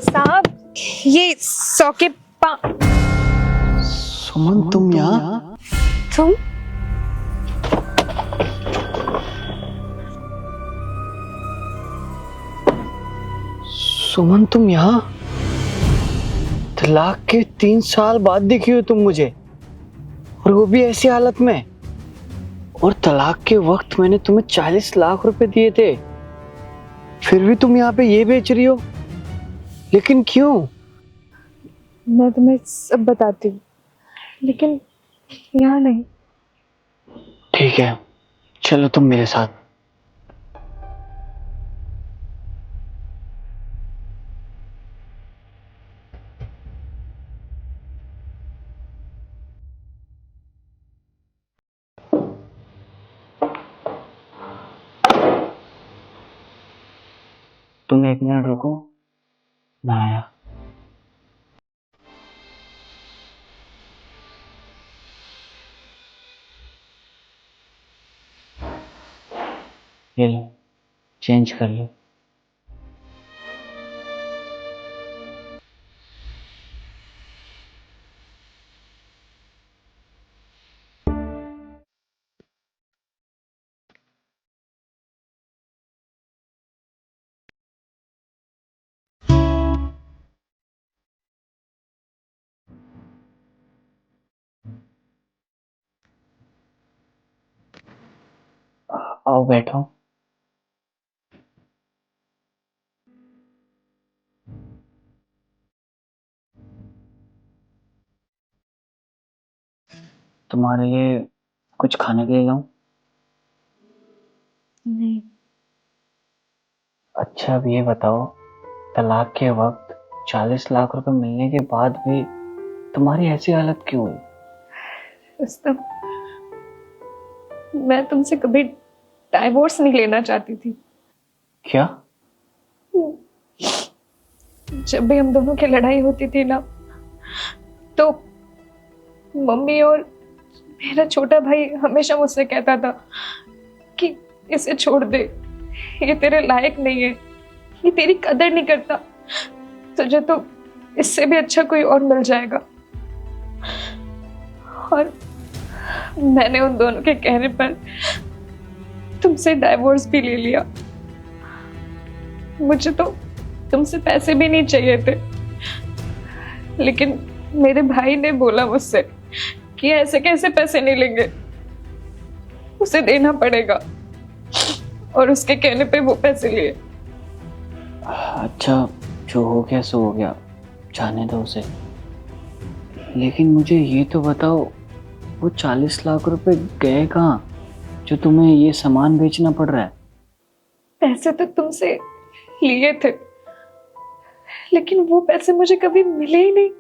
साहब ये 100 के सुमन तुम यहाँ? तुम सुमन तुम यहाँ? तलाक के 3 साल बाद दिखी हो तुम मुझे, और वो भी ऐसी हालत में। और तलाक के वक्त मैंने तुम्हें 40 लाख रुपए दिए थे, फिर भी तुम यहाँ पे ये बेच रही हो। लेकिन क्यों? मैं तुम्हें सब बताती हूँ, लेकिन यहाँ नहीं। ठीक है, चलो तुम मेरे साथ। तुम 1 मिनट रुको, मैं आया। ये लो, चेंज कर लो। आओ बैठो। तुम्हारे लिए कुछ खाने के लिए लाऊं? नहीं। अच्छा अब ये बताओ, तलाक के वक्त 40 लाख रुपए मिलने के बाद भी तुम्हारी ऐसी हालत क्यों हुई? रुस्तम, मैं तुमसे कभी डाइवोर्स नहीं लेना चाहती थी। क्या? जब भी हम दोनों की लड़ाई होती थी ना, तो मम्मी और मेरा छोटा भाई हमेशा मुझसे कहता था कि इसे छोड़ दे, ये तेरे लायक नहीं है, ये तेरी कदर नहीं करता, तुझे तो इससे भी अच्छा कोई और मिल जाएगा। और मैंने उन दोनों के कहने पर तुमसे डाइवोर्स भी ले लिया। मुझे तो तुमसे पैसे भी नहीं चाहिए थे, लेकिन मेरे भाई ने बोला मुझसे कि ऐसे कैसे पैसे नहीं लेंगे, उसे देना पड़ेगा, और उसके कहने पे वो पैसे लिए। अच्छा, जो हो गया सो हो गया, जाने दो उसे। लेकिन मुझे ये तो बताओ, वो 40 लाख रुपए गए कहाँ जो तुम्हें ये सामान बेचना पड़ रहा है? पैसे तो तुमसे लिए थे, लेकिन वो पैसे मुझे कभी मिले ही नहीं।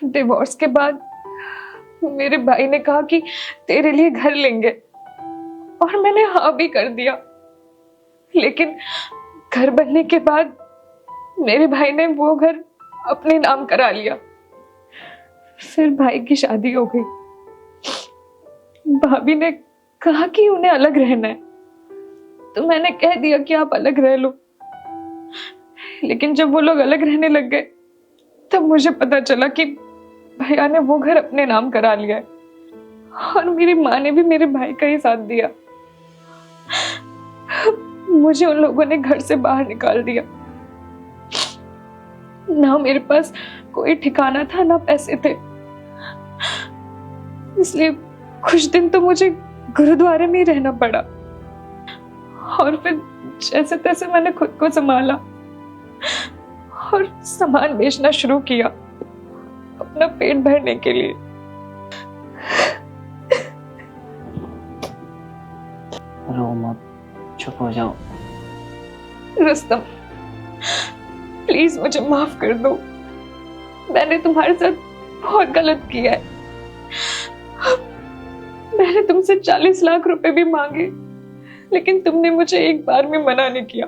डिवोर्स के बाद मेरे भाई ने कहा कि तेरे लिए घर लेंगे, और मैंने हाँ भी कर दिया। लेकिन घर बनने के बाद मेरे भाई ने वो घर अपने नाम करा लिया। फिर भाई की शादी हो गई। भाभी ने कहा कि उन्हें अलग रहना है, तो मैंने कह दिया कि आप अलग रह लो। लेकिन जब वो लोग अलग रहने लग गए, तब मुझे पता चला कि भैया ने वो घर अपने नाम करा लिया है, और मेरी माँ ने भी मेरे भाई का ही साथ दिया। मुझे उन लोगों ने घर से बाहर निकाल दिया। ना मेरे पास कोई ठिकाना था, ना पैसे थे, इसलिए कुछ दिन तो मुझे गुरुद्वारे में ही रहना पड़ा। और फिर जैसे तैसे मैंने खुद को संभाला और सामान बेचना शुरू किया अपना पेट भरने के लिए। रो मत, चुप हो जाओ। रुस्तम, प्लीज मुझे माफ कर दो, मैंने तुम्हारे साथ बहुत गलत किया है। मैंने तुमसे 40 लाख रुपए भी मांगे, लेकिन तुमने मुझे एक बार भी मना नहीं किया।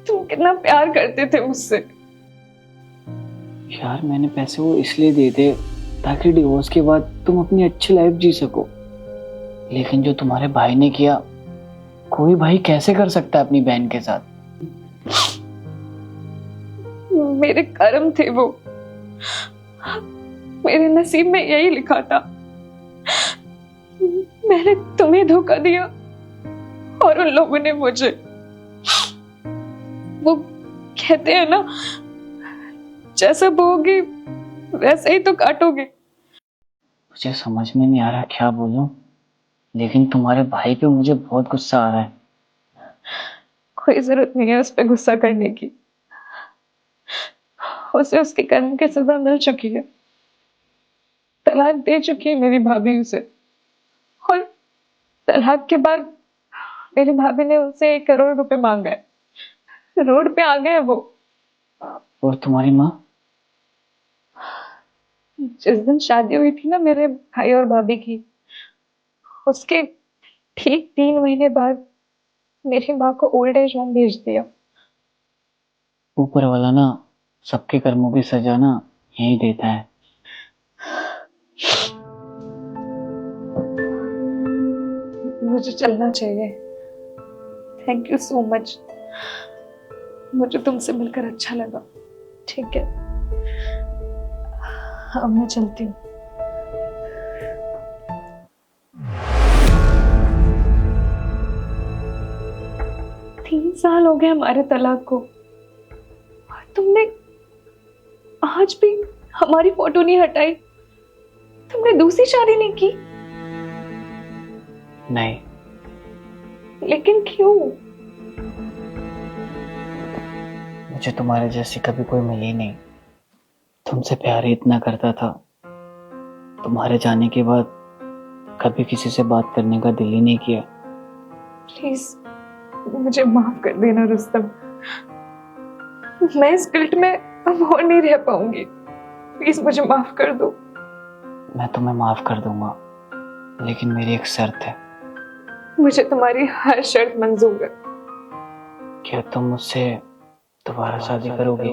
तुम कितना प्यार करते थे मुझसे। यार मैंने पैसे वो इसलिए दिए थे ताकि डिवोर्स के बाद तुम अपनी अच्छी लाइफ जी सको। लेकिन जो तुम्हारे भाई ने किया, कोई भाई कैसे कर सकता है अपनी बहन के साथ? मेरे कर्म थे वो, मेरे नसीब में यही लिखा था। मैंने तुम्हें धोखा दिया और उन लोगों ने मुझे। वो कहते हैं ना, जैसा बोओगे वैसे ही तो काटोगे। मुझे समझ में नहीं आ रहा क्या बोलूं, लेकिन तुम्हारे भाई पे मुझे बहुत गुस्सा आ रहा है। कोई जरूरत नहीं है उस पर गुस्सा करने की। उसे उसके कर्म की सजा मिल चुकी है। तलाक दे चुकी है मेरी भाभी उसे, और तलाक के बाद मेरी भाभी ने उनसे 1 करोड़ रुपए मांगा है। रोड पे आ गए वो। और तुम्हारी माँ? जिस दिन शादी हुई थी ना मेरे भाई और भाभी की, उसके ठीक 3 महीने बाद मेरी माँ को ओल्ड एज होम भेज दिया। ऊपर वाला ना सबके कर्मों की सजा ना यही देता है। मुझे चलना चाहिए। Thank you so much. मुझे तुमसे मिलकर अच्छा लगा। ठीक है, अब मैं चलती हूँ। 3 साल हो गए हमारे तलाक को, और तुमने आज भी हमारी फोटो नहीं हटाई। तुमने दूसरी शादी नहीं की। नहीं, लेकिन क्यों? मुझे तुम्हारे जैसी कभी कोई मिली नहीं। तुमसे प्यार ही इतना करता था, तुम्हारे जाने के बाद कभी किसी से बात करने का दिल ही नहीं किया। प्लीज मुझे माफ कर देना रुस्तम। मैं इस गिल्ट में अब और नहीं रह पाऊंगी। प्लीज मुझे माफ कर दो। मैं तुम्हें माफ कर दूंगा, लेकिन मेरी एक शर्त है। मुझे तुम्हारी हर शर्त मंजूर है। क्या तुम मुझसे दोबारा शादी करोगी?